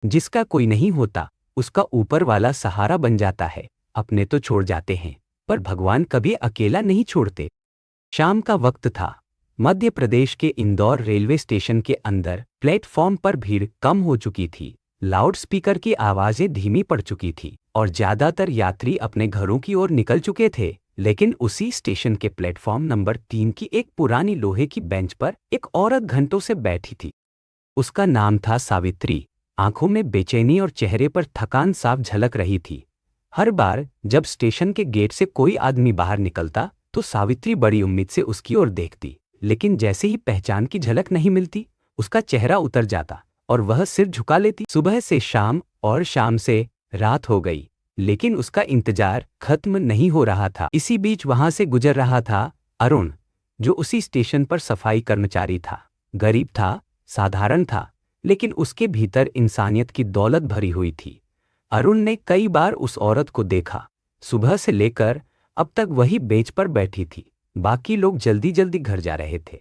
जिसका कोई नहीं होता उसका ऊपर वाला सहारा बन जाता है। अपने तो छोड़ जाते हैं, पर भगवान कभी अकेला नहीं छोड़ते। शाम का वक्त था। मध्य प्रदेश के इंदौर रेलवे स्टेशन के अंदर प्लेटफॉर्म पर भीड़ कम हो चुकी थी। लाउडस्पीकर की आवाजें धीमी पड़ चुकी थी और ज्यादातर यात्री अपने घरों की ओर निकल चुके थे। लेकिन उसी स्टेशन के प्लेटफॉर्म नंबर 3 की एक पुरानी लोहे की बेंच पर एक औरत घंटों से बैठी थी। उसका नाम था सावित्री। आंखों में बेचैनी और चेहरे पर थकान साफ झलक रही थी। हर बार जब स्टेशन के गेट से कोई आदमी बाहर निकलता तो सावित्री बड़ी उम्मीद से उसकी ओर देखती, लेकिन जैसे ही पहचान की झलक नहीं मिलती, उसका चेहरा उतर जाता और वह सिर झुका लेती। सुबह से शाम और शाम से रात हो गई, लेकिन उसका इंतजार खत्म नहीं हो रहा था। इसी बीच वहां से गुजर रहा था अरुण, जो उसी स्टेशन पर सफाई कर्मचारी था। गरीब था, साधारण था, लेकिन उसके भीतर इंसानियत की दौलत भरी हुई थी। अरुण ने कई बार उस औरत को देखा। सुबह से लेकर अब तक वही बेंच पर बैठी थी। बाकी लोग जल्दी जल्दी घर जा रहे थे,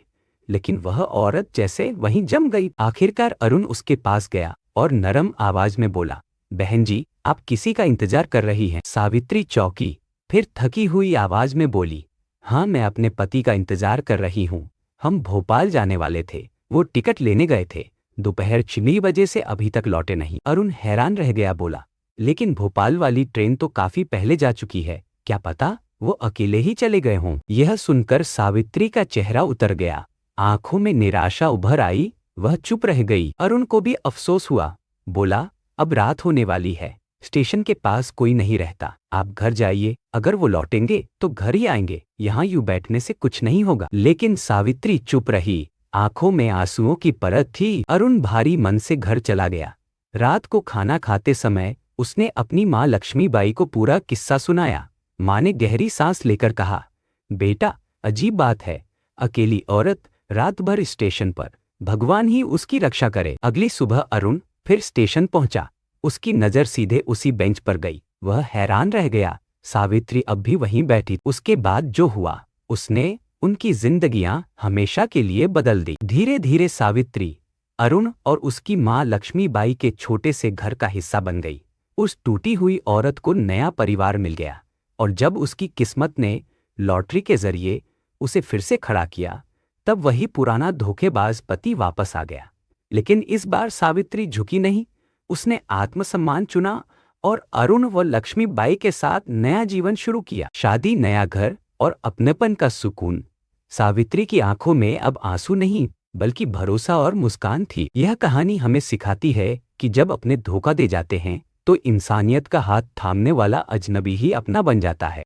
लेकिन वह औरत जैसे वहीं जम गई। आखिरकार अरुण उसके पास गया और नरम आवाज में बोला, बहन जी, आप किसी का इंतजार कर रही हैं? सावित्री चौंकी, फिर थकी हुई आवाज में बोली, हाँ, मैं अपने पति का इंतजार कर रही हूँ। हम भोपाल जाने वाले थे, वो टिकट लेने गए थे। दोपहर 6 बजे से अभी तक लौटे नहीं। अरुण हैरान रह गया, बोला, लेकिन भोपाल वाली ट्रेन तो काफी पहले जा चुकी है। क्या पता वो अकेले ही चले गए हों। यह सुनकर सावित्री का चेहरा उतर गया, आंखों में निराशा उभर आई। वह चुप रह गई। अरुण को भी अफसोस हुआ। बोला, अब रात होने वाली है, स्टेशन के पास कोई नहीं रहता, आप घर जाइए। अगर वो लौटेंगे तो घर ही आएंगे, यहाँ यूं बैठने से कुछ नहीं होगा। लेकिन सावित्री चुप रही, आंखों में आंसुओं की परत थी। अरुण भारी मन से घर चला गया। रात को खाना खाते समय उसने अपनी माँ लक्ष्मीबाई को पूरा किस्सा सुनाया। माँ ने गहरी सांस लेकर कहा, बेटा, अजीब बात है, अकेली औरत रात भर स्टेशन पर, भगवान ही उसकी रक्षा करे। अगली सुबह अरुण फिर स्टेशन पहुंचा। उसकी नजर सीधे उसी बेंच पर गई। वह हैरान रह गया, सावित्री अब भी वहीं बैठी। उसके बाद जो हुआ, उसने उनकी जिंदगियां हमेशा के लिए बदल दी। धीरे धीरे सावित्री अरुण और उसकी माँ लक्ष्मीबाई के छोटे से घर का हिस्सा बन गई। उस टूटी हुई औरत को नया परिवार मिल गया, और जब उसकी किस्मत ने लॉटरी के जरिए उसे फिर से खड़ा किया, तब वही पुराना धोखेबाज पति वापस आ गया। लेकिन इस बार सावित्री झुकी नहीं। उसने आत्मसम्मान चुना और अरुण व लक्ष्मीबाई के साथ नया जीवन शुरू किया। शादी, नया घर और अपनेपन का सुकून। सावित्री की आंखों में अब आंसू नहीं, बल्कि भरोसा और मुस्कान थी। यह कहानी हमें सिखाती है कि जब अपने धोखा दे जाते हैं तो इंसानियत का हाथ थामने वाला अजनबी ही अपना बन जाता है।